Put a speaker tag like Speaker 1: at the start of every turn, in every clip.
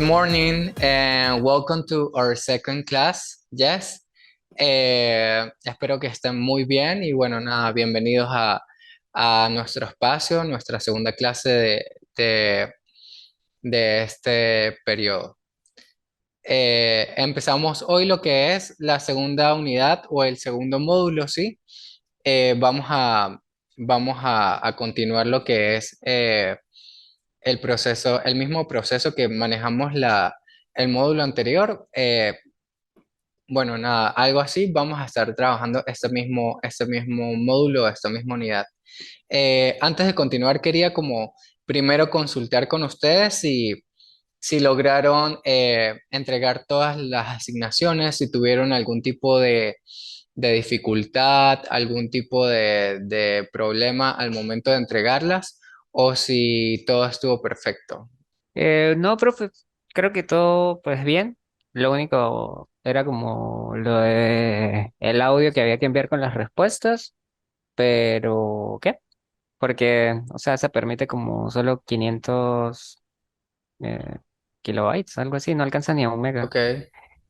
Speaker 1: Good morning and welcome to our second class. Yes. Espero que estén muy bien y bueno, nada, bienvenidos a nuestro espacio, nuestra segunda clase de, de este periodo. Empezamos hoy lo que es la segunda unidad o el segundo módulo, ¿sí? Vamos a continuar lo que es el proceso, el mismo proceso que manejamos el módulo anterior. Bueno, nada, algo así. Vamos a estar trabajando este mismo módulo, esta misma unidad. Antes de continuar, quería como primero consultar con ustedes si lograron entregar todas las asignaciones, si tuvieron algún tipo de dificultad, algún tipo de problema al momento de entregarlas, o si todo estuvo perfecto.
Speaker 2: No, profe, creo que todo pues bien. Lo único era como lo de el audio que había que enviar con las respuestas, pero ¿qué? Porque, o sea, se permite como solo 500 eh, kilobytes, algo así, no alcanza ni a un mega.
Speaker 1: Ok.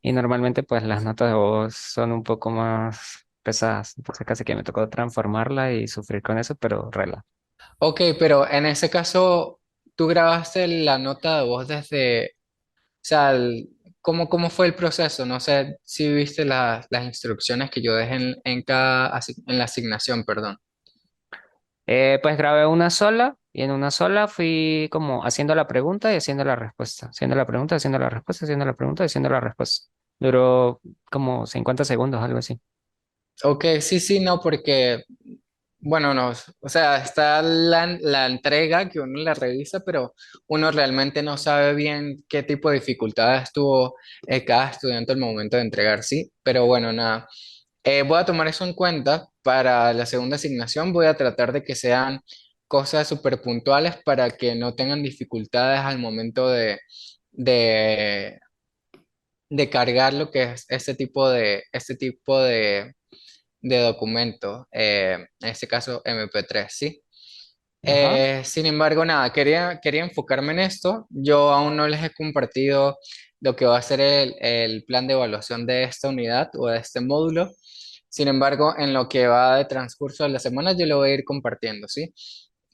Speaker 2: Y normalmente pues las notas de voz son un poco más pesadas, entonces casi que me tocó transformarla y sufrir con eso, pero rela.
Speaker 1: Ok, pero en ese caso, tú grabaste la nota de voz desde, o sea, ¿cómo fue el proceso? No sé si viste las instrucciones que yo dejé en la asignación, perdón.
Speaker 2: Pues grabé una sola y en una sola fui como haciendo la pregunta y haciendo la respuesta, haciendo la pregunta, haciendo la respuesta, haciendo la pregunta y haciendo la respuesta. Duró como 50 segundos, algo así.
Speaker 1: Ok, sí, sí, no, porque, bueno, no, o sea, está la entrega que uno la revisa, pero uno realmente no sabe bien qué tipo de dificultades tuvo cada estudiante al momento de entregar, sí, pero bueno, nada. Voy a tomar eso en cuenta para la segunda asignación. Voy a tratar de que sean cosas súper puntuales para que no tengan dificultades al momento de, de cargar lo que es este tipo de documento, en este caso MP3, ¿sí?
Speaker 2: Ajá.
Speaker 1: Sin embargo, nada, quería enfocarme en esto. Yo aún no les he compartido lo que va a ser el plan de evaluación de esta unidad o de este módulo. Sin embargo, en lo que va de transcurso de la semana, yo lo voy a ir compartiendo, ¿sí?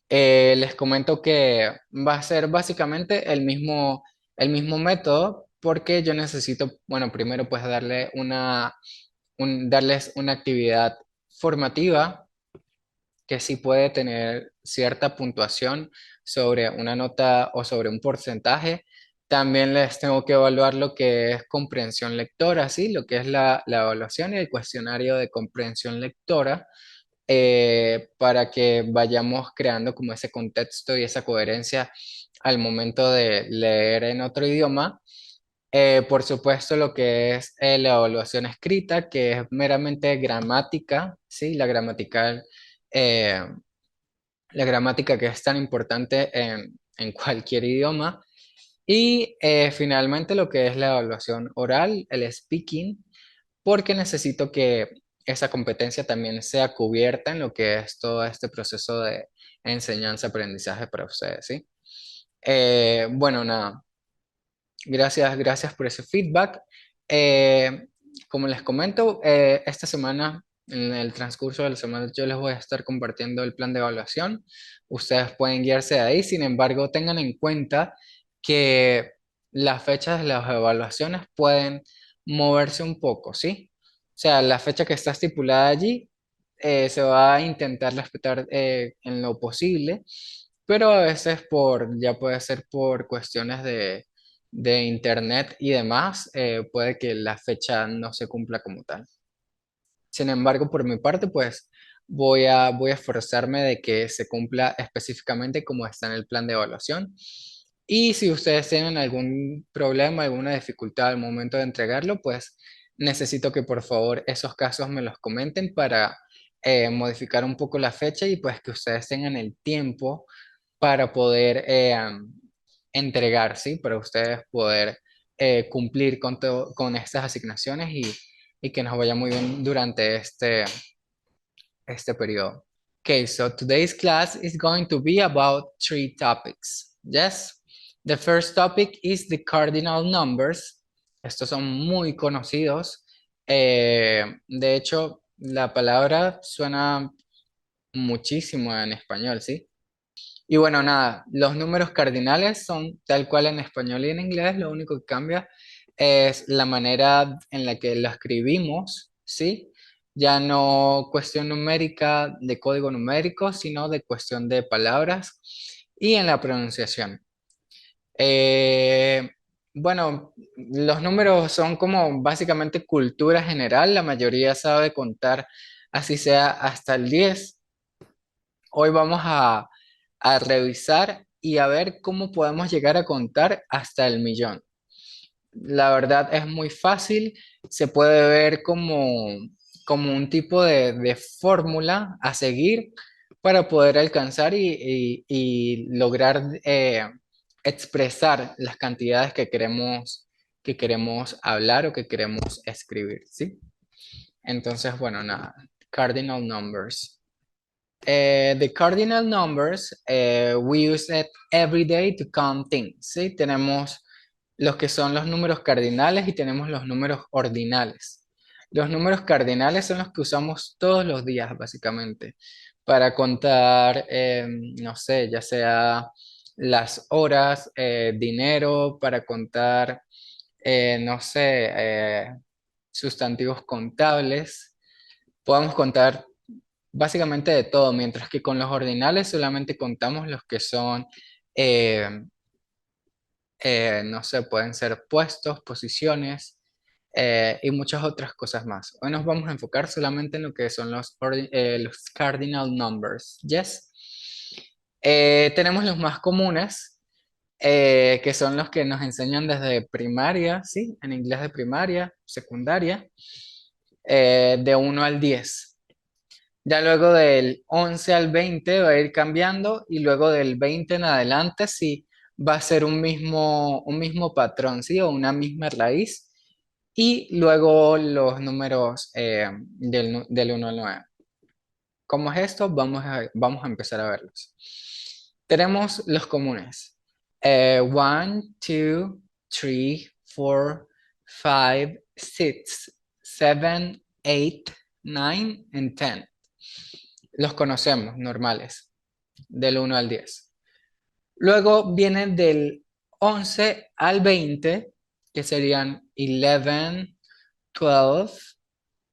Speaker 1: Les comento que va a ser básicamente el mismo método porque yo necesito, bueno, primero pues darles una actividad formativa que sí puede tener cierta puntuación sobre una nota o sobre un porcentaje. También les tengo que evaluar lo que es comprensión lectora, ¿sí? Lo que es la evaluación y el cuestionario de comprensión lectora, para que vayamos creando como ese contexto y esa coherencia al momento de leer en otro idioma. Por supuesto, lo que es la evaluación escrita, que es meramente gramática, ¿sí? Eh, la gramática que es tan importante en cualquier idioma. Y finalmente lo que es la evaluación oral, el speaking, porque necesito que esa competencia también sea cubierta en lo que es todo este proceso de enseñanza-aprendizaje para ustedes, ¿sí? Bueno, nada, gracias por ese feedback. Eh, Como les comento, esta semana, en el transcurso de la semana, yo les voy a estar compartiendo el plan de evaluación. Ustedes pueden guiarse de ahí, sin embargo, tengan en cuenta que las fechas de las evaluaciones pueden moverse un poco, ¿sí? O sea, la fecha que está estipulada allí se va a intentar respetar en lo posible, pero a veces ya puede ser por cuestiones de internet y demás, puede que la fecha no se cumpla como tal. Sin embargo, por mi parte, pues voy a esforzarme de que se cumpla específicamente como está en el plan de evaluación. Y si ustedes tienen algún problema, alguna dificultad al momento de entregarlo, pues necesito que por favor esos casos me los comenten para modificar un poco la fecha y pues que ustedes tengan el tiempo para poder entregar, ¿sí? Para ustedes poder cumplir con estas asignaciones y que nos vaya muy bien durante este periodo. Okay, so today's class is going to be about three topics. Yes? The first topic is the cardinal numbers. Estos son muy conocidos. De hecho, la palabra suena muchísimo en español, ¿sí? Y bueno, nada, los números cardinales son tal cual en español y en inglés, lo único que cambia es la manera en la que lo escribimos, ¿sí? Ya no cuestión numérica de código numérico, sino de cuestión de palabras y en la pronunciación. Eh, bueno, los números son como básicamente cultura general, la mayoría sabe contar así sea hasta el 10. Hoy vamos a revisar y a ver cómo podemos llegar a contar hasta el millón. La verdad es muy fácil, se puede ver como un tipo de fórmula a seguir para poder alcanzar y lograr expresar las cantidades que queremos hablar o que queremos escribir, ¿sí? Entonces, bueno, nada, cardinal numbers. The cardinal numbers, we use it every day to count things, ¿sí? Tenemos los que son los números cardinales y tenemos los números ordinales. Los números cardinales son los que usamos todos los días, básicamente, para contar, no sé, ya sea las horas, dinero, para contar, no sé, sustantivos contables. Podemos contar básicamente de todo, mientras que con los ordinales solamente contamos los que son, eh, no sé, pueden ser puestos, posiciones y muchas otras cosas más. Hoy nos vamos a enfocar solamente en lo que son los cardinal numbers. Yes. Tenemos los más comunes, que son los que nos enseñan desde primaria, ¿sí? En inglés de primaria, secundaria, de 1 al 10. Ya luego del 11 al 20 va a ir cambiando y luego del 20 en adelante sí va a ser un mismo patrón, ¿sí? O una misma raíz. Y luego los números del 1 al 9. ¿Cómo es esto? Vamos a empezar a verlos. Tenemos los comunes. 1, 2, 3, 4, 5, 6, 7, 8, 9 y 10. Los conocemos, normales, del 1 al 10. Luego vienen del 11 al 20, que serían 11, 12,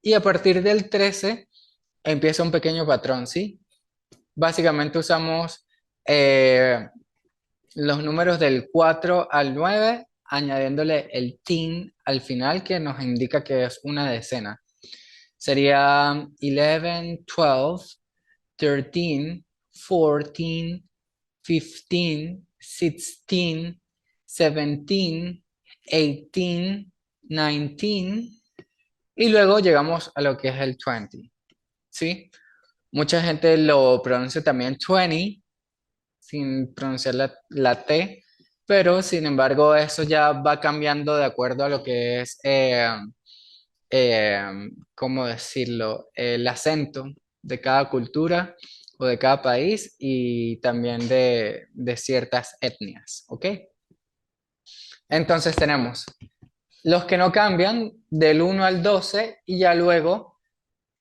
Speaker 1: y a partir del 13 empieza un pequeño patrón, ¿sí? Básicamente usamos los números del 4 al 9, añadiéndole el teen al final, que nos indica que es una decena. Sería 11, 12, 13, 14, 15, 16, 17, 18, 19 y luego llegamos a lo que es el 20, ¿sí? Mucha gente lo pronuncia también 20 sin pronunciar la T, pero sin embargo eso ya va cambiando de acuerdo a lo que es, ¿cómo decirlo? El acento de cada cultura o de cada país y también de ciertas etnias, ¿ok? Entonces tenemos los que no cambian del 1 al 12 y ya luego,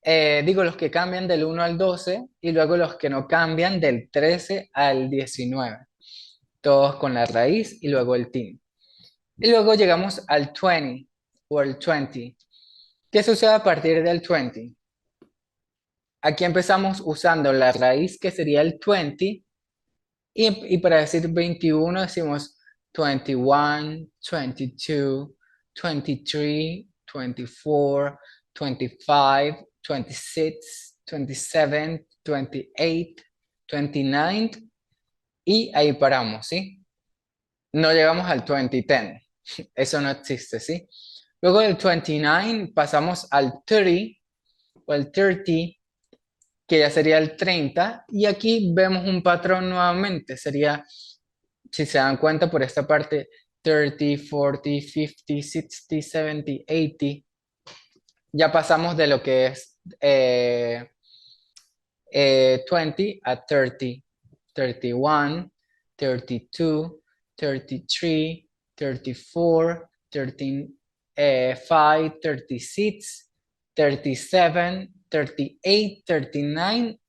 Speaker 1: digo los que cambian del 1 al 12 y luego los que no cambian del 13 al 19, todos con la raíz y luego el teen. Y luego llegamos al 20 o el 20. ¿Qué sucede a partir del 20? Aquí empezamos usando la raíz que sería el 20 y para decir 21 decimos 21, 22, 23, 24, 25, 26, 27, 28, 29 y ahí paramos, ¿sí? No llegamos al 2010, eso no existe, ¿sí? Luego del 29 pasamos al 30 o el 30, que ya sería el 30, y aquí vemos un patrón nuevamente, sería, si se dan cuenta por esta parte, 30, 40, 50, 60, 70, 80, ya pasamos de lo que es 20 a 30, 31, 32, 33, 34, 35, 36, 37, 38, 39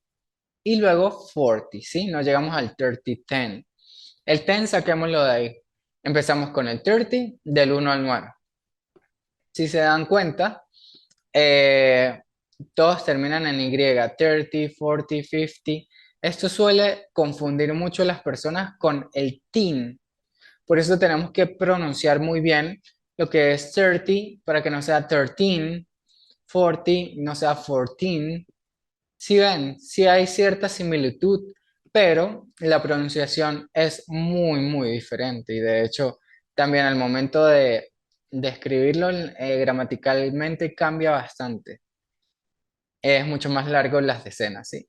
Speaker 1: y luego 40, ¿sí? Nos llegamos al 30, 10. El 10 saquémoslo de ahí. Empezamos con el 30 del 1 al 9. Si se dan cuenta, eh, todos terminan en Y, 30, 40, 50. Esto suele confundir mucho a las personas con el teen. Por eso tenemos que pronunciar muy bien lo que es 30 para que no sea 13, 40, no sea 14. Si ven, si hay cierta similitud, pero la pronunciación es muy, muy diferente. Y de hecho, también al momento de escribirlo gramaticalmente cambia bastante. Es mucho más largo las decenas, ¿sí?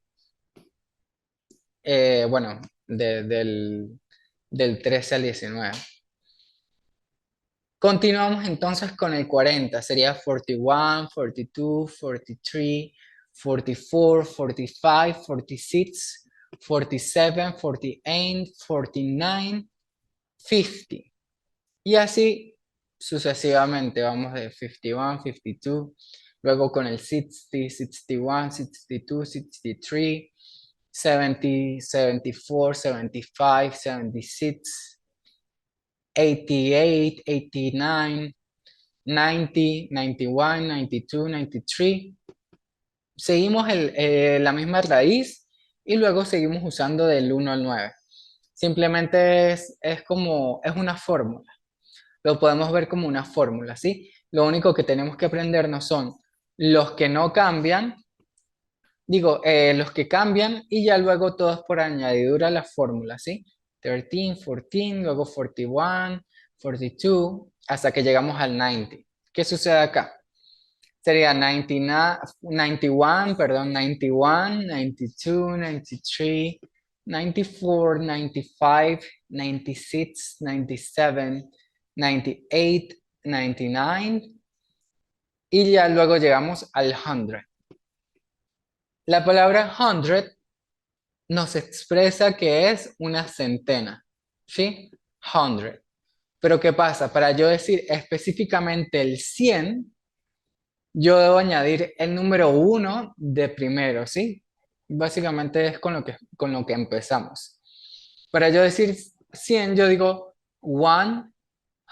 Speaker 1: Bueno, del 13 al 19. Continuamos entonces con el 40, sería 41, 42, 43, 44, 45, 46, 47, 48, 49, 50. Y así sucesivamente, vamos de 51, 52, luego con el 60, 61, 62, 63, 70, 74, 75, 76, 88, 89, 90, 91, 92, 93. Seguimos la misma raíz y luego seguimos usando del 1 al 9. Simplemente es como, es una fórmula. Lo podemos ver como una fórmula, ¿sí? Lo único que tenemos que aprendernos son los que no cambian, digo, los que cambian y ya luego todos por añadidura la fórmula, ¿sí? 13, 14, luego 41, 42, hasta que llegamos al 90. ¿Qué sucede acá? Sería 99, 91, perdón, 91, 92, 93, 94, 95, 96, 97, 98, 99 y ya luego llegamos al 100. La palabra 100 nos expresa que es una centena, ¿sí? 100. Pero ¿qué pasa? Para yo decir específicamente el 100, yo debo añadir el número uno de primero, ¿sí? Básicamente es con lo que empezamos. Para yo decir 100, yo digo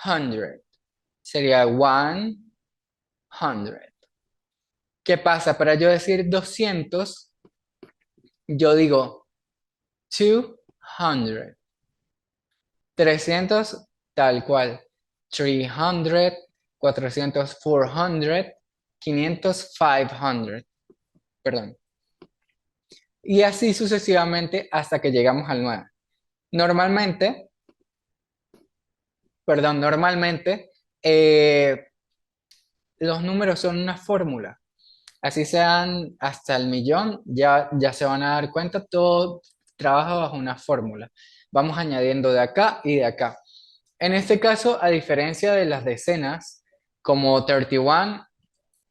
Speaker 1: 100. Sería 100. ¿Qué pasa? Para yo decir 200, yo digo 200. 300, tal cual. 300, 400, 400, 500, 500. Perdón. Y así sucesivamente hasta que llegamos al 9. Normalmente, normalmente eh, los números son una fórmula. Así sean hasta el millón, ya se van a dar cuenta, todo trabaja bajo una fórmula. Vamos añadiendo de acá y de acá. En este caso, a diferencia de las decenas, como 31,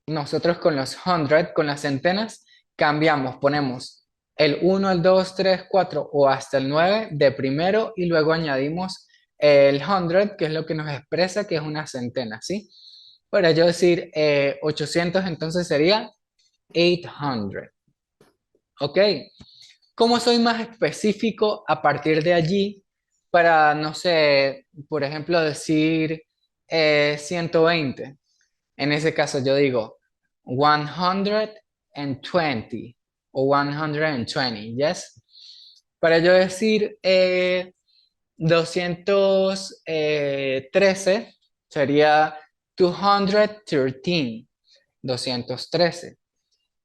Speaker 1: nosotros con los 100, con las centenas, cambiamos, ponemos el 1, el 2, 3, 4 o hasta el 9 de primero y luego añadimos el 100, que es lo que nos expresa que es una centena, ¿sí? Para yo decir 800, entonces sería 800, ¿ok? ¿Cómo soy más específico a partir de allí para, no sé, por ejemplo, decir 120? En ese caso yo digo 120 o 120, ¿yes? Para yo decir 213 sería 213, 213.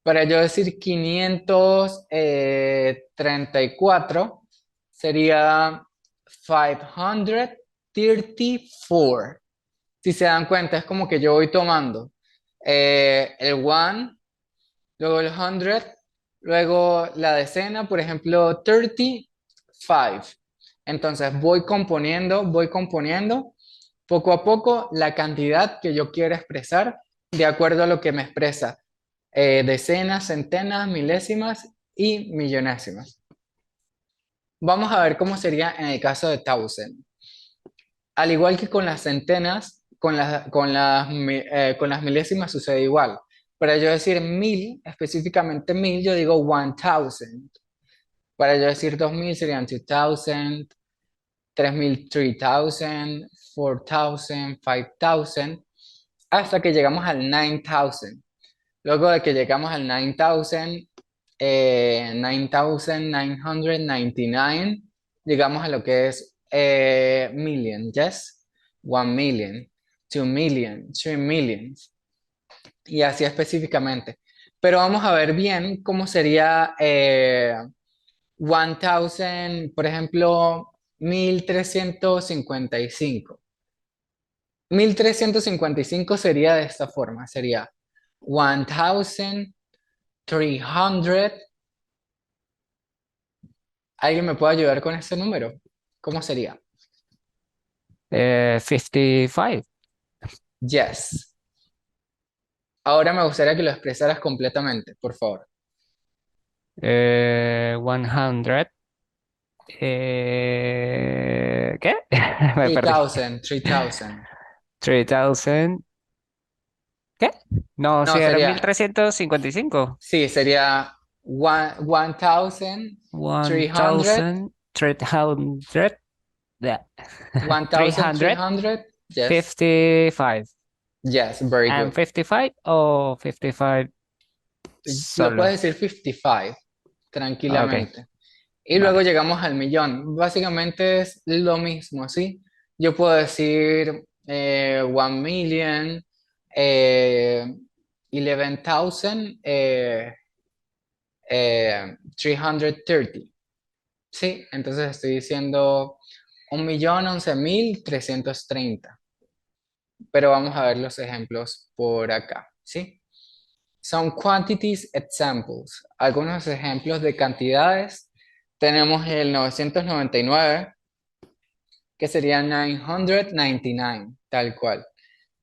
Speaker 1: Para yo decir 534 sería 534. Si se dan cuenta, es como que yo voy tomando el one, luego el 100, luego la decena, por ejemplo, 35. Entonces voy componiendo poco a poco la cantidad que yo quiero expresar de acuerdo a lo que me expresa decenas, centenas, milésimas y millonésimas. Vamos a ver cómo sería en el caso de thousand. al igual que con las centenas, con las milésimas sucede igual. Para yo decir 1000, específicamente 1000, yo digo 1000. Para yo decir 2000 serían 2000, 3000, 3000, 4000, 5000, hasta que llegamos al 9000. Luego de que llegamos al 9000, 9999, llegamos a lo que es million, yes, 1 million, 2 million, 3 millions, y así específicamente. Pero vamos a ver bien cómo sería 1000, por ejemplo, 1355. 1355 sería de esta forma, sería 1300. ¿Alguien me puede ayudar con ese número? ¿Cómo sería?
Speaker 2: 55.
Speaker 1: Yes. Ahora me gustaría que lo expresaras completamente, por favor.
Speaker 2: 100. ¿Qué? Me perdí.
Speaker 1: 3000, 3000.
Speaker 2: 3000. ¿Qué? No, sí,
Speaker 1: No,
Speaker 2: era mil
Speaker 1: sería,
Speaker 2: trescientos cincuenta y cinco.
Speaker 1: sí, sería 1300,
Speaker 2: 1300. Yeah. 355.
Speaker 1: 1300. Yes. Yes, very
Speaker 2: And
Speaker 1: good.
Speaker 2: 55 o 55
Speaker 1: Lo
Speaker 2: solo.
Speaker 1: puedes decir 55,
Speaker 2: Ok,
Speaker 1: tranquilamente. Y luego
Speaker 2: vale.
Speaker 1: llegamos al millón. Básicamente es lo mismo, ¿sí? Yo puedo decir 1 million, eh, 11,000, 330. ¿Sí? Entonces estoy diciendo 1.011.330. Pero vamos a ver los ejemplos por acá, ¿sí? Son quantities examples. Algunos ejemplos de cantidades. Tenemos el 999, que sería 999, tal cual.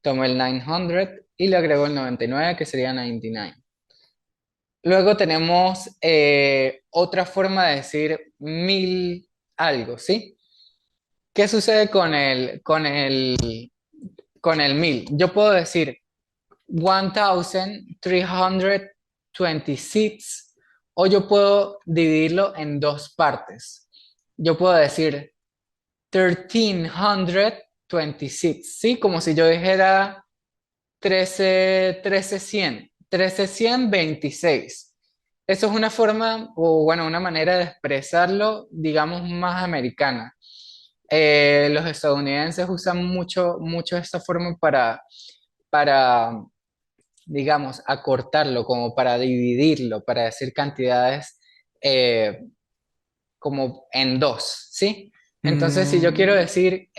Speaker 1: Tomo el 900 y le agrego el 99, que sería 99. Luego tenemos otra forma de decir mil algo, ¿sí? ¿Qué sucede con el mil? Yo puedo decir 1326, o yo puedo dividirlo en dos partes. Yo puedo decir 1326, ¿sí? Como si yo dijera 1326. Eso es una forma, o bueno, una manera de expresarlo, digamos, más americana. Los estadounidenses usan mucho, mucho esta forma para, digamos, acortarlo, como para dividirlo, para decir cantidades eh, como en dos, ¿sí? Entonces, si yo quiero
Speaker 2: Mm,
Speaker 1: decir,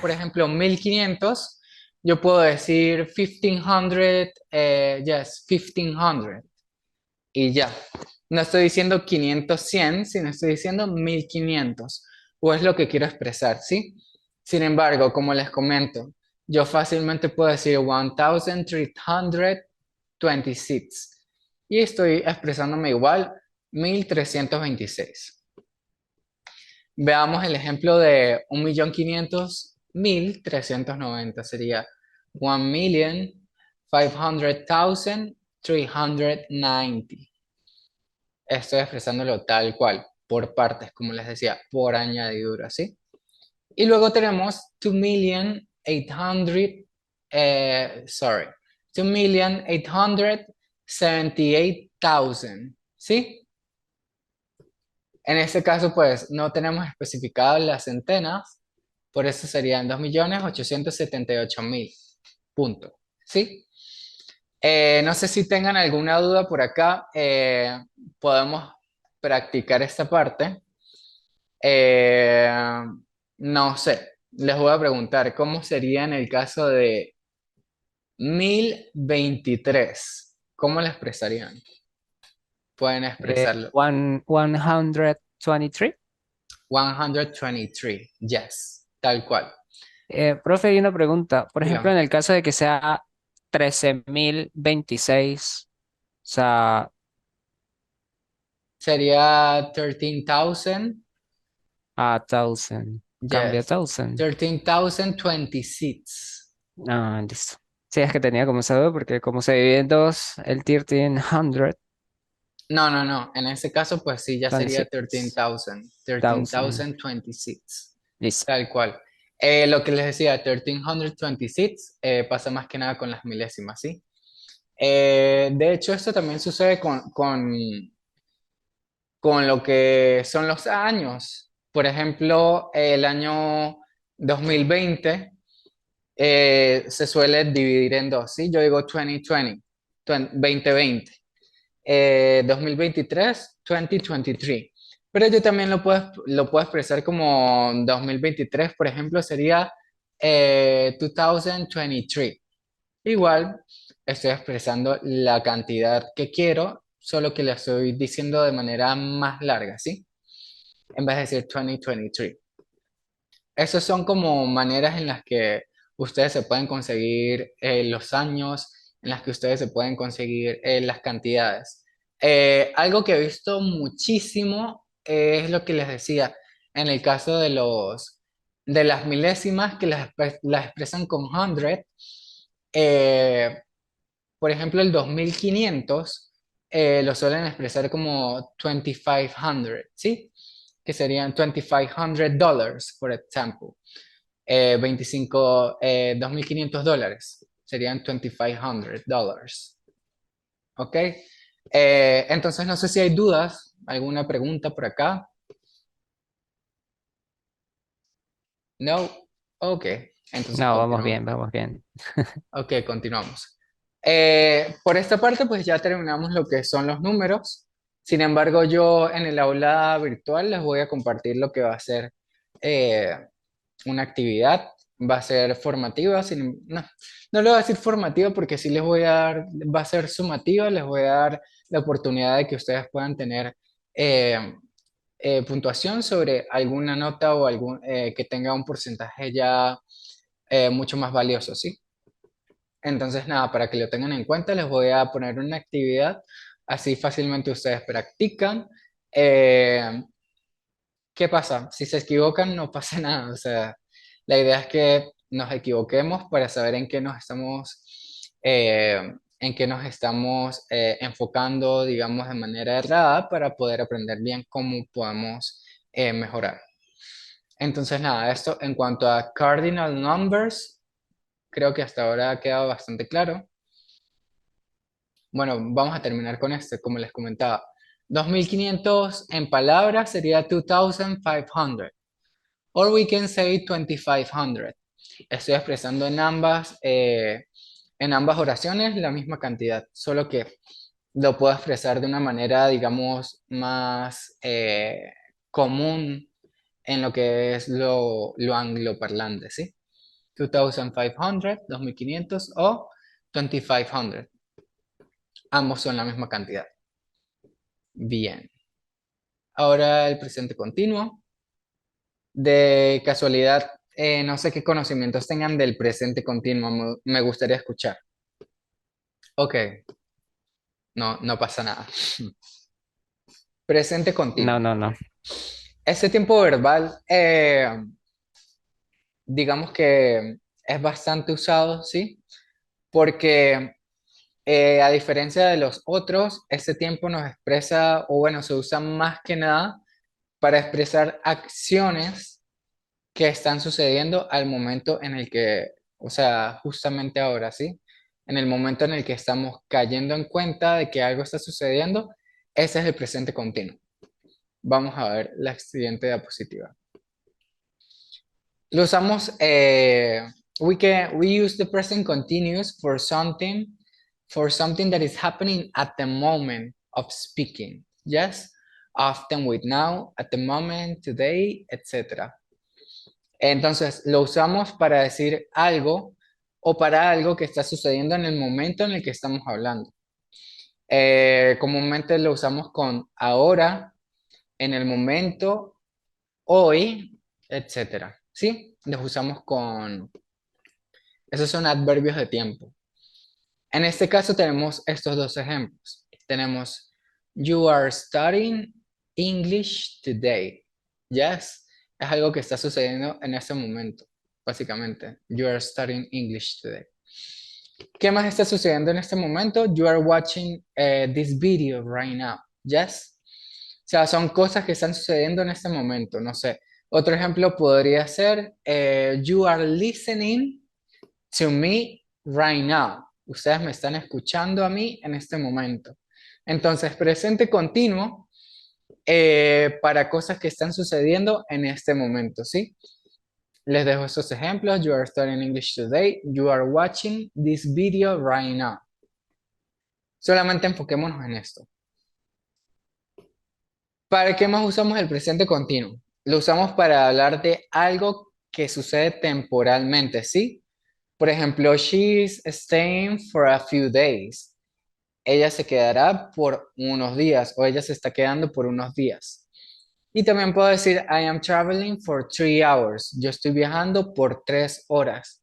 Speaker 1: por ejemplo, 1500, yo puedo decir 1500, yes, 1500, y ya. No estoy diciendo 500, 100, sino estoy diciendo 1500, o es lo que quiero expresar, ¿sí? Sin embargo, como les comento, yo fácilmente puedo decir 1326 y estoy expresándome igual, 1326. Veamos el ejemplo de 1.500.000.390. Sería 1.500.390. Estoy expresándolo tal cual, por partes, como les decía, por añadidura, ¿sí? Y luego tenemos 2.800.000, sorry, 2.878.000, ¿sí? En este caso, pues no tenemos especificado las centenas, por eso serían 2.878.000. Punto. ¿Sí? No sé si tengan alguna duda por acá. Podemos practicar esta parte. Eh, no sé, les voy a preguntar, ¿cómo sería en el caso de 1023? ¿Cómo lo expresarían? Pueden expresarlo.
Speaker 2: 123.
Speaker 1: 123, yes, tal cual.
Speaker 2: Profe, hay una pregunta. Por ejemplo,
Speaker 1: Dígame.
Speaker 2: en el caso de que sea 13.026, o sea,
Speaker 1: Sería 13,000.
Speaker 2: a 1000. Cambia
Speaker 1: Yes.
Speaker 2: 1000.
Speaker 1: 13,020 seats.
Speaker 2: Ah, listo. Sí, es que tenía como esa duda porque como se divide en dos, el 1300,
Speaker 1: No, no, no. En ese caso, pues sí, ya sería
Speaker 2: 26,
Speaker 1: 13,000.
Speaker 2: 1000.
Speaker 1: 13,020 seats.
Speaker 2: Listo.
Speaker 1: Tal cual. Lo que les decía, 1320 seats, pasa más que nada con las milésimas, ¿sí? De hecho, esto también sucede con lo que son los años. Por ejemplo, el año 2020 se suele dividir en dos, ¿sí? Yo digo 2020, 2020. 2023, 2023. Pero yo también lo puedo expresar como 2023, por ejemplo, sería 2023. Igual estoy expresando la cantidad que quiero, solo que la estoy diciendo de manera más larga, ¿sí? En vez de decir 2023. Esas son como maneras en las que ustedes se pueden conseguir los años, en las que ustedes se pueden conseguir las cantidades. Algo que he visto muchísimo es lo que les decía, en el caso de las milésimas que las expresan con 100. eh, por ejemplo, el 2500 lo suelen expresar como 2500, ¿sí? Que serían $2,500, por ejemplo. $2,500 serían $2,500. ¿Ok? Entonces, no sé si hay dudas, alguna pregunta por acá. No. Ok. Entonces,
Speaker 2: No, vamos
Speaker 1: continuamos.
Speaker 2: bien, vamos bien.
Speaker 1: Ok, continuamos. Por esta parte, pues ya terminamos lo que son los números. Sin embargo, yo en el aula virtual les voy a compartir lo que va a ser eh, una actividad. Va a ser formativa. No, no le voy a decir formativa porque sí les voy a dar, va a ser sumativa. Les voy a dar la oportunidad de que ustedes puedan tener eh, puntuación sobre alguna nota o que tenga un porcentaje ya mucho más valioso, ¿sí? Entonces, nada, para que lo tengan en cuenta, les voy a poner una actividad, así fácilmente ustedes practican. Eh, ¿Qué pasa? Si se equivocan, no pasa nada. O sea, la idea es que nos equivoquemos para saber en qué nos estamos enfocando, digamos, de manera errada para poder aprender bien cómo podemos mejorar. Entonces, nada, esto en cuanto a cardinal numbers, creo que hasta ahora ha quedado bastante claro. Bueno, vamos a terminar con este, como les comentaba. 2,500 en palabras sería 2,500. Or we can say 2,500. Estoy expresando en ambas oraciones la misma cantidad, solo que lo puedo expresar de una manera, digamos, más común en lo que es lo angloparlante, ¿sí? 2,500, 2,500 o 2,500. Ambos son la misma cantidad. Bien. Ahora el presente continuo. De casualidad, no sé qué conocimientos tengan del presente continuo. Me gustaría escuchar. Ok, no, no pasa nada. Presente
Speaker 2: No,
Speaker 1: continuo.
Speaker 2: no, no.
Speaker 1: Ese tiempo verbal, digamos que es bastante usado, ¿sí? Porque a diferencia de los otros, ese tiempo nos expresa, o bueno, se usa más que nada para expresar acciones que están sucediendo al momento en el que, o sea, justamente ahora, ¿sí? En el momento en el que estamos cayendo en cuenta de que algo está sucediendo, ese es el presente continuo. Vamos a ver la siguiente diapositiva. Lo usamos, we use the present continuous for something that is happening at the moment of speaking. Yes, often with now, at the moment, today, etc. Entonces, lo usamos para decir algo o para algo que está sucediendo en el momento en el que estamos hablando. Comúnmente lo usamos con ahora, en el momento, hoy, etcétera. ¿Sí? Los usamos con... Esos son adverbios de tiempo. En este caso tenemos estos dos ejemplos. Tenemos, you are studying English today. Yes. Es algo que está sucediendo en este momento, básicamente. You are studying English today. ¿Qué más está sucediendo en este momento? You are watching this video right now. Yes. O sea, son cosas que están sucediendo en este momento. No sé. Otro ejemplo podría ser you are listening to me right now. Ustedes me están escuchando a mí en este momento. Entonces, presente continuo para cosas que están sucediendo en este momento, ¿sí? Les dejo esos ejemplos. You are studying English today. You are watching this video right now. Solamente enfoquémonos en esto. ¿Para qué más usamos el presente continuo? Lo usamos para hablar de algo que sucede temporalmente, ¿sí? Por ejemplo, she's staying for a few days. Ella se quedará por unos días o ella se está quedando por unos días. Y también puedo decir I am traveling for 3 hours. Yo estoy viajando por 3 horas.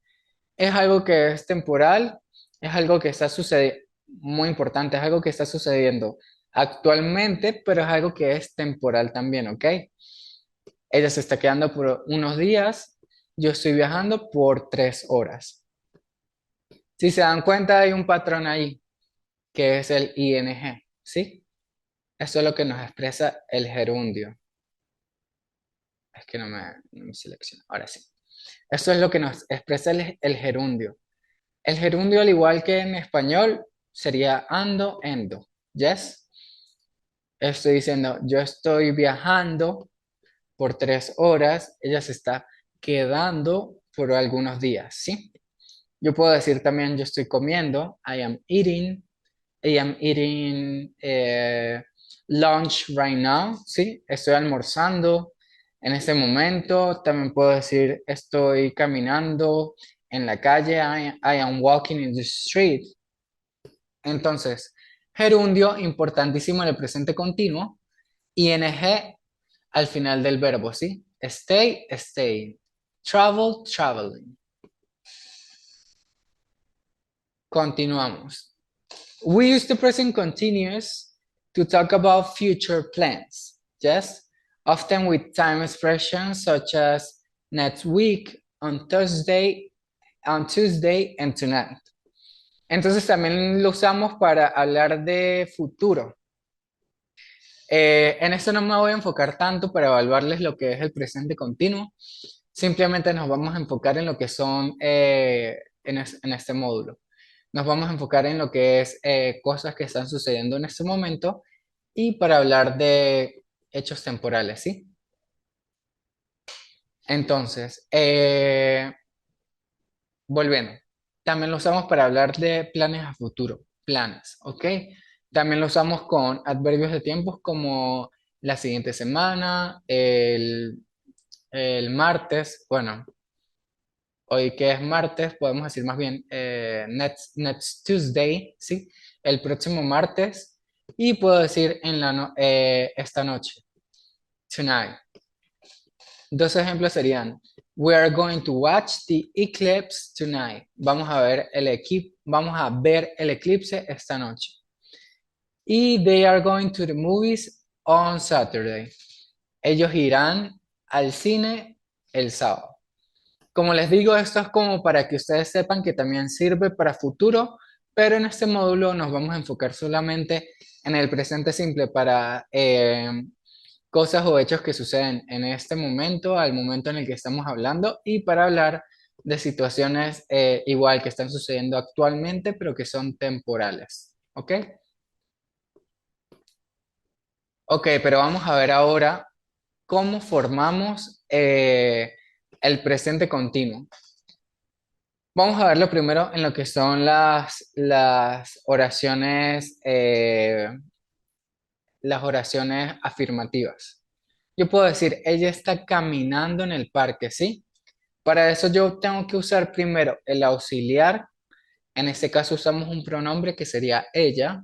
Speaker 1: Es algo que es temporal, es algo que está sucediendo, muy importante, es algo que está sucediendo actualmente, pero es algo que es temporal también, ¿ok? Ella se está quedando por unos días, yo estoy viajando por 3 horas. Si se dan cuenta, hay un patrón ahí, que es el ing, ¿sí? Eso es lo que nos expresa el gerundio. Es que no me selecciona, ahora sí. Eso es lo que nos expresa el gerundio. El gerundio, al igual que en español, sería ando, endo. ¿Yes? Estoy diciendo, yo estoy viajando por 3 horas, ella se está quedando por algunos días, ¿sí? Yo puedo decir también, yo estoy comiendo, I am eating lunch right now, ¿sí? Estoy almorzando en este momento. También puedo decir, estoy caminando en la calle, I am walking in the street. Entonces, gerundio, importantísimo en el presente continuo, ing al final del verbo, ¿sí? Stay, staying. Travel, traveling. Continuamos. We use the present continuous to talk about future plans, yes? Often with time expressions such as next week, on Tuesday, and tonight. Entonces también lo usamos para hablar de futuro. En esto no me voy a enfocar tanto para evaluarles lo que es el presente continuo. Simplemente nos vamos a enfocar en lo que son en este módulo. Nos vamos a enfocar en lo que es cosas que están sucediendo en este momento y para hablar de hechos temporales, ¿sí? Entonces, volviendo, también lo usamos para hablar de planes a futuro, planes, ¿ok? También lo usamos con adverbios de tiempos como la siguiente semana, el martes, bueno, hoy que es martes, podemos decir más bien next Tuesday, ¿sí? El próximo martes, y puedo decir esta noche, tonight. Dos ejemplos serían, we are going to watch the eclipse tonight. Vamos a ver el eclipse esta noche. Y they are going to the movies on Saturday. Ellos irán al cine el sábado. Como les digo, esto es como para que ustedes sepan que también sirve para futuro, pero en este módulo nos vamos a enfocar solamente en el presente simple para cosas o hechos que suceden en este momento, al momento en el que estamos hablando, y para hablar de situaciones igual que están sucediendo actualmente, pero que son temporales. ¿Ok? Ok, pero vamos a ver ahora cómo formamos el presente continuo. Vamos a verlo primero en lo que son las oraciones afirmativas. Yo puedo decir, ella está caminando en el parque, ¿sí? Para eso yo tengo que usar primero el auxiliar. En este caso usamos un pronombre que sería ella.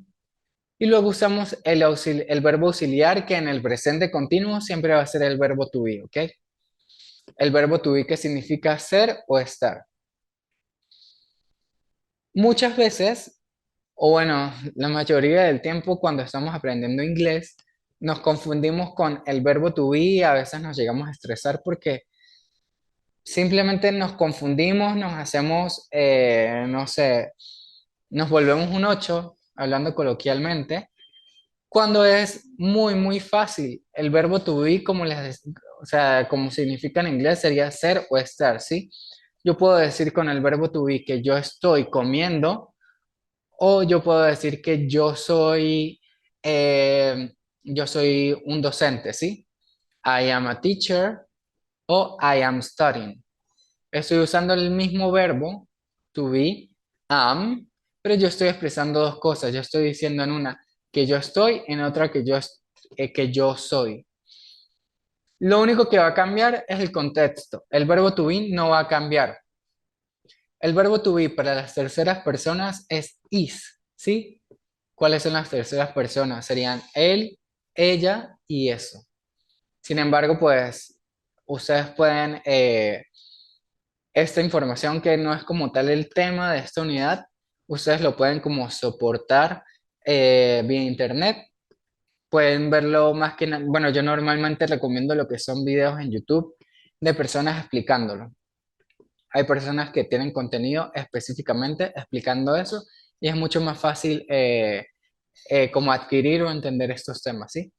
Speaker 1: Y luego usamos el verbo auxiliar que en el presente continuo siempre va a ser el verbo to be, ¿ok? El verbo to be que significa ser o estar. Muchas veces, o bueno, la mayoría del tiempo cuando estamos aprendiendo inglés, nos confundimos con el verbo to be y a veces nos llegamos a estresar porque simplemente nos confundimos, nos hacemos, no sé, nos volvemos un 8 hablando coloquialmente, cuando es muy, muy fácil. El verbo to be, o sea, como significa en inglés, sería ser o estar, ¿sí? Yo puedo decir con el verbo to be que yo estoy comiendo, o yo puedo decir que eh, yo soy un docente, ¿sí? I am a teacher o I am studying. Estoy usando el mismo verbo, to be, am, pero yo estoy expresando dos cosas. Yo estoy diciendo en una que yo estoy, en otra que yo soy. Lo único que va a cambiar es el contexto. El verbo to be no va a cambiar. El verbo to be para las terceras personas es is, ¿sí? ¿Cuáles son las terceras personas? Serían él, ella y eso. Sin embargo, pues ustedes pueden esta información que no es como tal el tema de esta unidad, ustedes lo pueden como soportar vía internet. Pueden verlo más que nada, bueno, yo normalmente recomiendo lo que son videos en YouTube de personas explicándolo. Hay personas que tienen contenido específicamente explicando eso y es mucho más fácil como adquirir o entender estos temas, ¿sí?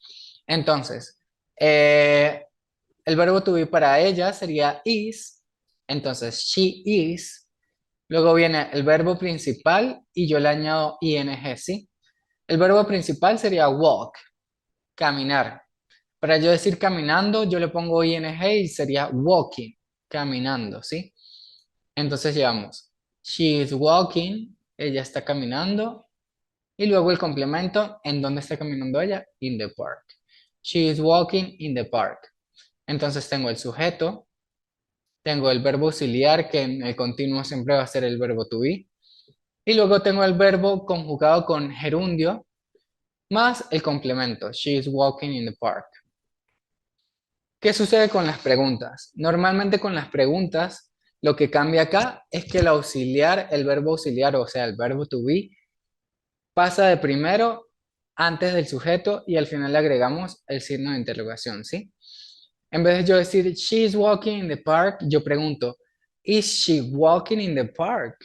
Speaker 1: Entonces, eh, el verbo to be para ella sería is, entonces she is. Luego viene el verbo principal y yo le añado ing, ¿sí? El verbo principal sería walk, caminar. Para yo decir caminando, yo le pongo ing y sería walking, caminando, ¿sí? Entonces llevamos, she is walking, ella está caminando, y luego el complemento, ¿en dónde está caminando ella? In the park. She is walking in the park. Entonces tengo el sujeto, tengo el verbo auxiliar, que en el continuo siempre va a ser el verbo to be, y luego tengo el verbo conjugado con gerundio, más el complemento, she is walking in the park. ¿Qué sucede con las preguntas? Normalmente con las preguntas, lo que cambia acá es que el auxiliar, el verbo auxiliar, o sea, el verbo to be, pasa de primero antes del sujeto y al final le agregamos el signo de interrogación, ¿sí? En vez de yo decir, she is walking in the park, yo pregunto, is she walking in the park?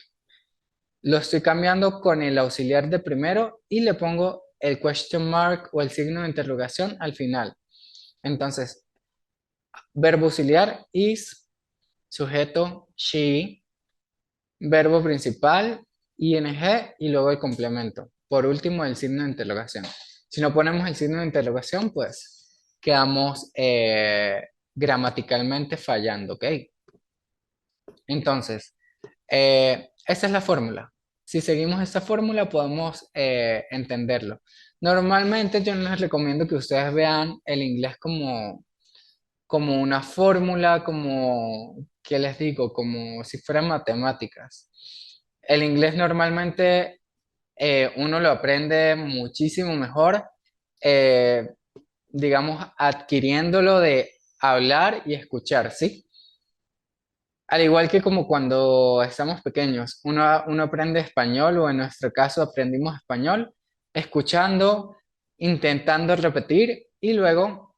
Speaker 1: Lo estoy cambiando con el auxiliar de primero y le pongo el question mark o el signo de interrogación al final. Entonces, verbo auxiliar is, sujeto she, verbo principal ing y luego el complemento. Por último, el signo de interrogación. Si no ponemos el signo de interrogación, pues quedamos gramaticalmente fallando, ¿ok? Entonces, esa es la fórmula. Si seguimos esta fórmula, podemos entenderlo. Normalmente yo no les recomiendo que ustedes vean el inglés como una fórmula, como, ¿qué les digo? Como si fueran matemáticas. El inglés normalmente uno lo aprende muchísimo mejor, eh, digamos, adquiriéndolo de hablar y escuchar, ¿sí? Al igual que como cuando estamos pequeños, uno aprende español o en nuestro caso aprendimos español escuchando, intentando repetir y luego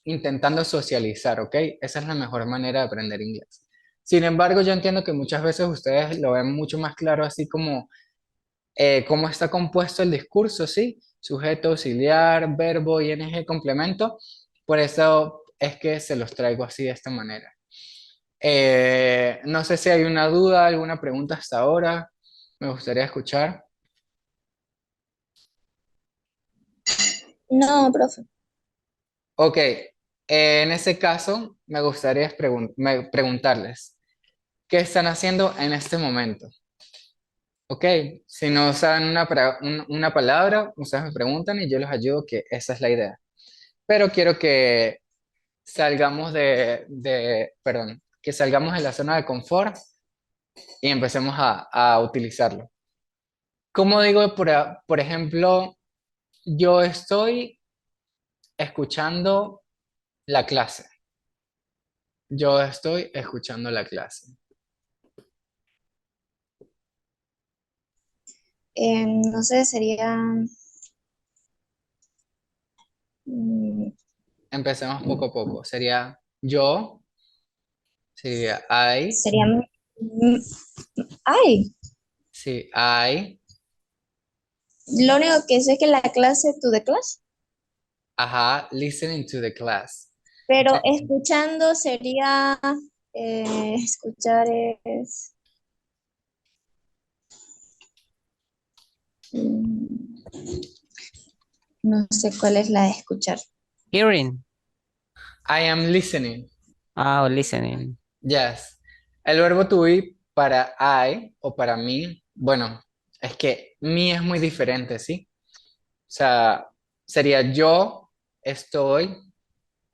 Speaker 1: intentando socializar, ¿ok? Esa es la mejor manera de aprender inglés. Sin embargo, yo entiendo que muchas veces ustedes lo ven mucho más claro así como cómo está compuesto el discurso, ¿sí? Sujeto, auxiliar, verbo, ing, complemento. Por eso es que se los traigo así de esta manera. No sé si hay una duda, alguna pregunta hasta ahora. Me gustaría escuchar.
Speaker 3: No, profe.
Speaker 1: Ok, en ese caso me gustaría preguntarles, ¿qué están haciendo en este momento? Ok, si no saben una palabra, ustedes me preguntan y yo les ayudo, que esa es la idea. Pero quiero que salgamos perdón, que salgamos de la zona de confort y empecemos a utilizarlo. Como digo, por ejemplo, yo estoy escuchando la clase. Yo estoy escuchando la clase.
Speaker 3: No sé, sería
Speaker 1: Empecemos poco a poco. Sería yo, sería I,
Speaker 3: Sería, ay,
Speaker 1: sí, I,
Speaker 3: lo único que sé es que la clase, to the class,
Speaker 1: ajá, listening to the class.
Speaker 3: pero escuchando sería, escuchar es, mm, no sé cuál es la de escuchar.
Speaker 2: Hearing.
Speaker 1: I am listening.
Speaker 2: Ah, o listening.
Speaker 1: Yes. El verbo to be para I o para mí, bueno, es que me es muy diferente, ¿sí? O sea, sería yo estoy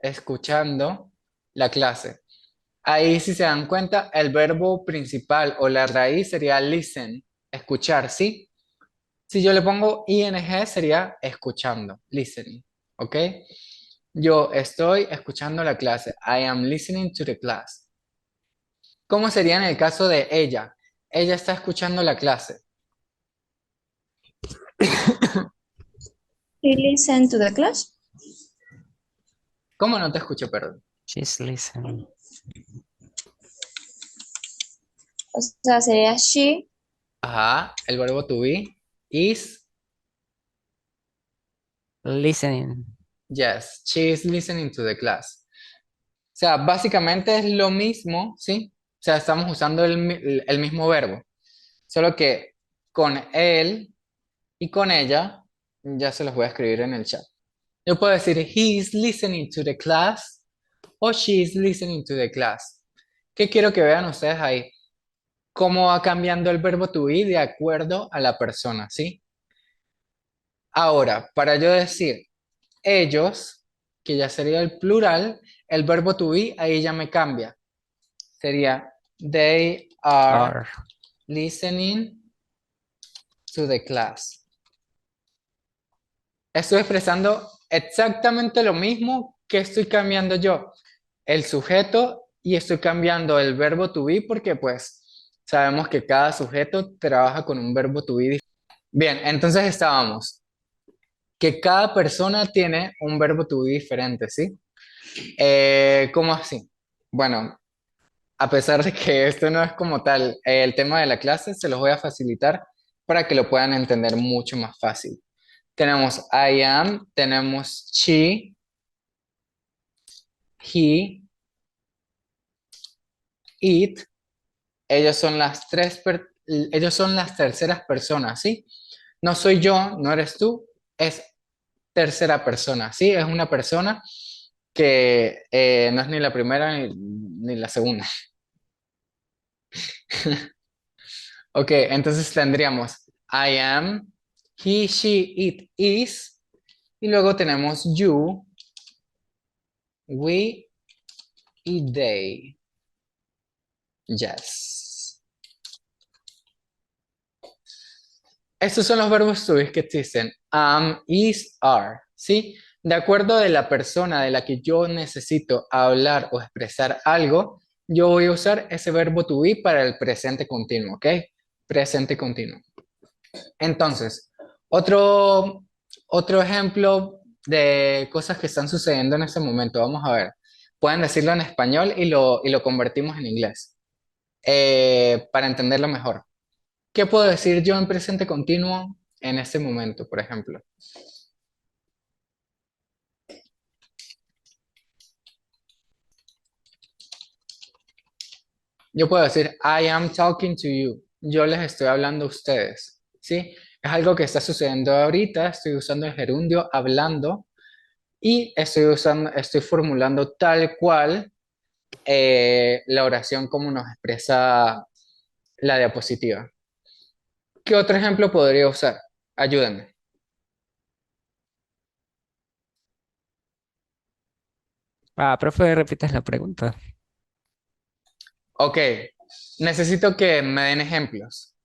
Speaker 1: escuchando la clase. Ahí, si se dan cuenta, el verbo principal o la raíz sería listen, escuchar, ¿sí? Si yo le pongo ing sería escuchando, listening, ¿ok? Yo estoy escuchando la clase. I am listening to the class. ¿Cómo sería en el caso de ella? Ella está escuchando la clase.
Speaker 3: She listen to the class,
Speaker 1: ¿Cómo no te escucho, perdón?
Speaker 2: She's listening.
Speaker 3: o sea, sería she,
Speaker 1: Ajá, el verbo to be is
Speaker 2: Listening.
Speaker 1: yes, she is listening to the class. O sea, básicamente es lo mismo, ¿sí? O sea, estamos usando el mismo verbo, solo que con él y con ella, ya se los voy a escribir en el chat. Yo puedo decir, he is listening to the class o she is listening to the class. ¿Qué quiero que vean ustedes ahí? Cómo va cambiando el verbo to be de acuerdo a la persona, ¿sí? Ahora, para yo decir ellos, que ya sería el plural, el verbo to be ahí ya me cambia. Sería they are
Speaker 2: Are.
Speaker 1: listening to the class. Estoy expresando exactamente lo mismo que estoy cambiando yo, el sujeto, y estoy cambiando el verbo to be porque pues sabemos que cada sujeto trabaja con un verbo to be diferente. Bien, entonces estábamos, que cada persona tiene un verbo to be diferente, ¿sí? ¿Cómo así? Bueno, a pesar de que esto no es como tal el tema de la clase, se los voy a facilitar para que lo puedan entender mucho más fácil. Tenemos I am, tenemos she, he, it. Ellos son ellos son las terceras personas, ¿sí? No soy yo, no eres tú, es tercera persona, ¿sí? Es una persona que no es ni la primera ni la segunda. Ok, entonces tendríamos I am, he, she, it, is, y luego tenemos you, we y they. Yes. Estos son los verbos to be que existen. Am, is, are, ¿sí? De acuerdo de la persona de la que yo necesito hablar o expresar algo, yo voy a usar ese verbo to be para el presente continuo, ¿ok? Presente continuo. Entonces, otro ejemplo de cosas que están sucediendo en este momento. Vamos a ver. Pueden decirlo en español y lo convertimos en inglés para entenderlo mejor. ¿Qué puedo decir yo en presente continuo en este momento, por ejemplo? Yo puedo decir, I am talking to you. Yo les estoy hablando a ustedes. ¿Sí? Es algo que está sucediendo ahorita. Estoy usando el gerundio hablando y estoy formulando tal cual la oración como nos expresa la diapositiva. ¿Qué otro ejemplo podría usar? Ayúdenme.
Speaker 2: Ah, profe, repitas la pregunta.
Speaker 1: Ok, necesito que me den ejemplos.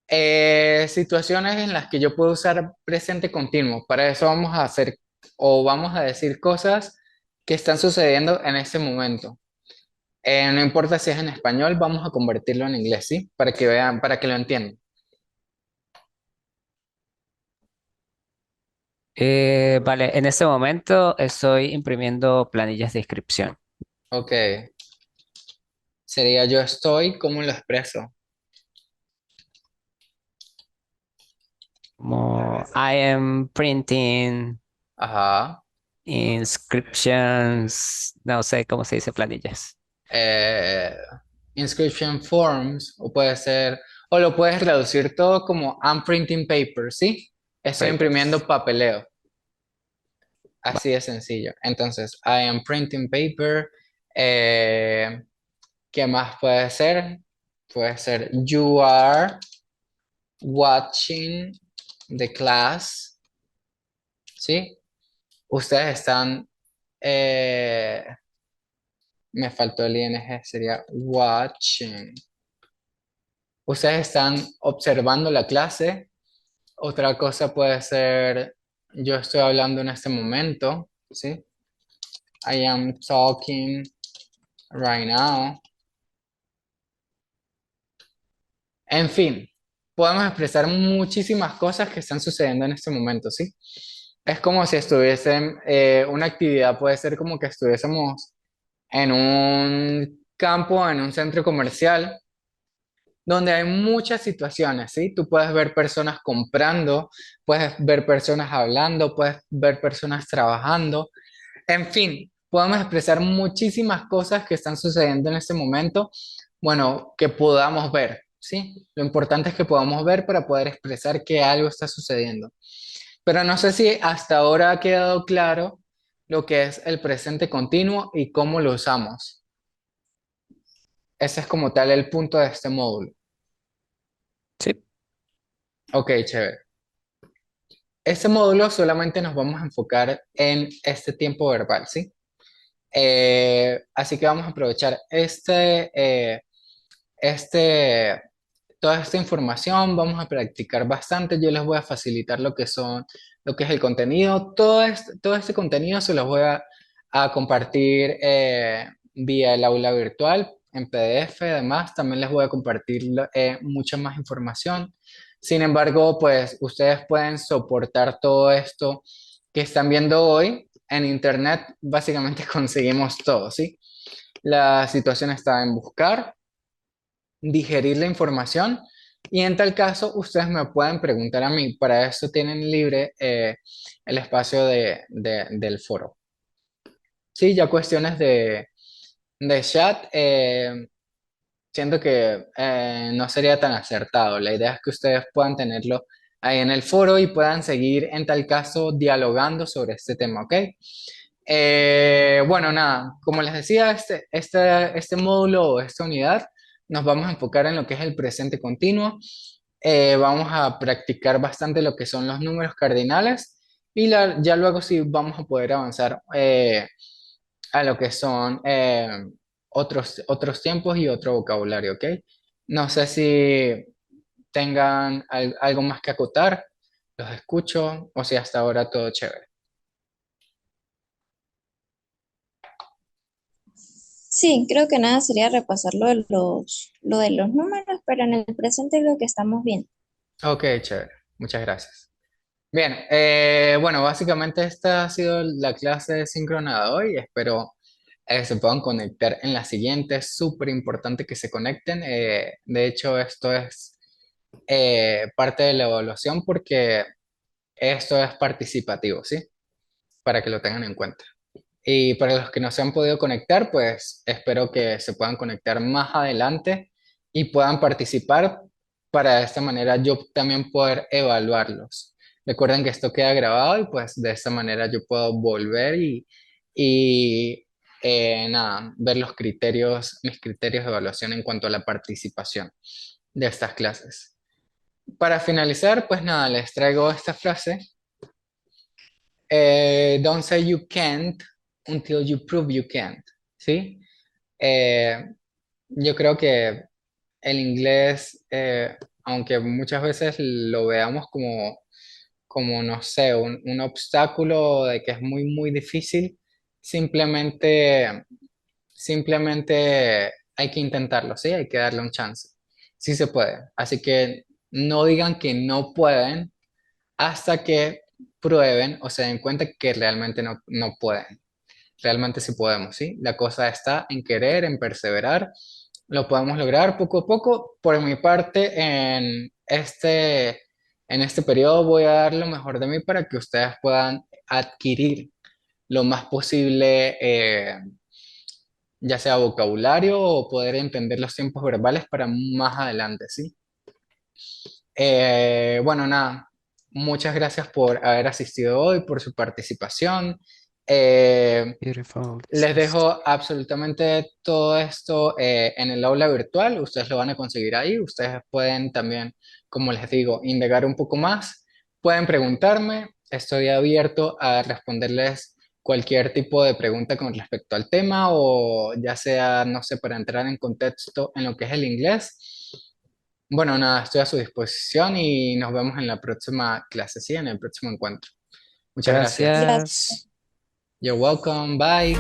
Speaker 1: Situaciones en las que yo puedo usar presente continuo. Para eso vamos a hacer o vamos a decir cosas que están sucediendo en ese momento. No importa si es en español, vamos a convertirlo en inglés, ¿sí? Para que vean, para que lo entiendan.
Speaker 2: Vale, en este momento estoy imprimiendo planillas de inscripción.
Speaker 1: Ok, sería yo estoy, ¿cómo lo expreso?
Speaker 2: Como I am printing
Speaker 1: Ajá.
Speaker 2: inscriptions, no sé cómo se dice planillas.
Speaker 1: eh, inscription forms, o puede ser, o lo puedes reducir todo como I'm printing paper, ¿sí? Estoy
Speaker 2: Papers.
Speaker 1: imprimiendo papeleo,
Speaker 2: Va-
Speaker 1: así de sencillo. Entonces, I am printing paper. eh, ¿Qué más puede ser? Puede ser you are watching the class, ¿sí? Ustedes están, eh, me faltó el ing, sería watching. Ustedes están observando la clase. Otra cosa puede ser, yo estoy hablando en este momento, ¿sí? I am talking right now. En fin, podemos expresar muchísimas cosas que están sucediendo en este momento, ¿sí? Es como si estuviesen, una actividad puede ser como que estuviésemos en un campo, en un centro comercial, donde hay muchas situaciones, ¿sí? Tú puedes ver personas comprando, puedes ver personas hablando, puedes ver personas trabajando. En fin, podemos expresar muchísimas cosas que están sucediendo en este momento, bueno, que podamos ver, ¿sí? Lo importante es que podamos ver para poder expresar que algo está sucediendo. Pero no sé si hasta ahora ha quedado claro lo que es el presente continuo y cómo lo usamos. Ese es como tal el punto de este módulo.
Speaker 2: Sí,
Speaker 1: Ok, chévere. Este módulo solamente nos vamos a enfocar en este tiempo verbal, ¿sí? Así que vamos a aprovechar este, toda esta información, vamos a practicar bastante. Yo les voy a facilitar lo que son, lo que es el contenido. Todo este contenido se los voy a compartir vía el aula virtual en PDF. Además, también les voy a compartir mucha más información. Sin embargo, pues ustedes pueden soportar todo esto que están viendo hoy. En Internet básicamente conseguimos todo, ¿sí? La situación está en buscar, digerir la información y en tal caso ustedes me pueden preguntar a mí. Para eso tienen libre el espacio del foro. Sí, ya cuestiones de chat, siento que no sería tan acertado. La idea es que ustedes puedan tenerlo ahí en el foro y puedan seguir en tal caso dialogando sobre este tema, ¿ok? Bueno, nada, como les decía, este módulo o esta unidad nos vamos a enfocar en lo que es el presente continuo. Vamos a practicar bastante lo que son los números cardinales y ya luego sí vamos a poder avanzar a lo que son otros tiempos y otro vocabulario, ¿ok? No sé si tengan algo más que acotar, los escucho o si hasta ahora todo chévere.
Speaker 3: Sí, creo que nada sería repasar lo de los números, pero en el presente creo que estamos bien.
Speaker 1: Ok, chévere. Muchas gracias. Bien, bueno, básicamente esta ha sido la clase síncrona de hoy. Espero se puedan conectar en la siguiente. Es súper importante que se conecten. De hecho, esto es parte de la evaluación porque esto es participativo, ¿sí? Para que lo tengan en cuenta. Y para los que no se han podido conectar, pues espero que se puedan conectar más adelante y puedan participar para de esta manera yo también poder evaluarlos. Recuerden que esto queda grabado y pues de esta manera yo puedo volver y nada, ver los criterios, mis criterios de evaluación en cuanto a la participación de estas clases. Para finalizar, pues nada, les traigo esta frase. Don't say you can't until you prove you can't, ¿sí? Eh, yo creo que el inglés, aunque muchas veces lo veamos como no sé, un obstáculo de que es muy, muy difícil, simplemente, simplemente hay que intentarlo, ¿sí? Hay que darle un chance. Sí se puede. Así que no digan que no pueden hasta que prueben o se den cuenta que realmente no pueden. Realmente sí podemos, ¿sí? La cosa está en querer, en perseverar. Lo podemos lograr poco a poco. Por mi parte, en este periodo voy a dar lo mejor de mí para que ustedes puedan adquirir lo más posible, ya sea vocabulario o poder entender los tiempos verbales para más adelante, ¿sí? Bueno, nada, muchas gracias por haber asistido hoy, por su participación. Eh,
Speaker 2: Beautiful.
Speaker 1: Les dejo absolutamente todo esto en el aula virtual. Ustedes lo van a conseguir ahí. Ustedes pueden también, como les digo, indagar un poco más. Pueden preguntarme. Estoy abierto a responderles cualquier tipo de pregunta con respecto al tema o ya sea, no sé, para entrar en contexto en lo que es el inglés. Bueno, nada, estoy a su disposición y nos vemos en la próxima clase, sí, en el próximo encuentro. Muchas gracias.
Speaker 3: Gracias.
Speaker 2: Gracias.
Speaker 1: You're welcome. Bye.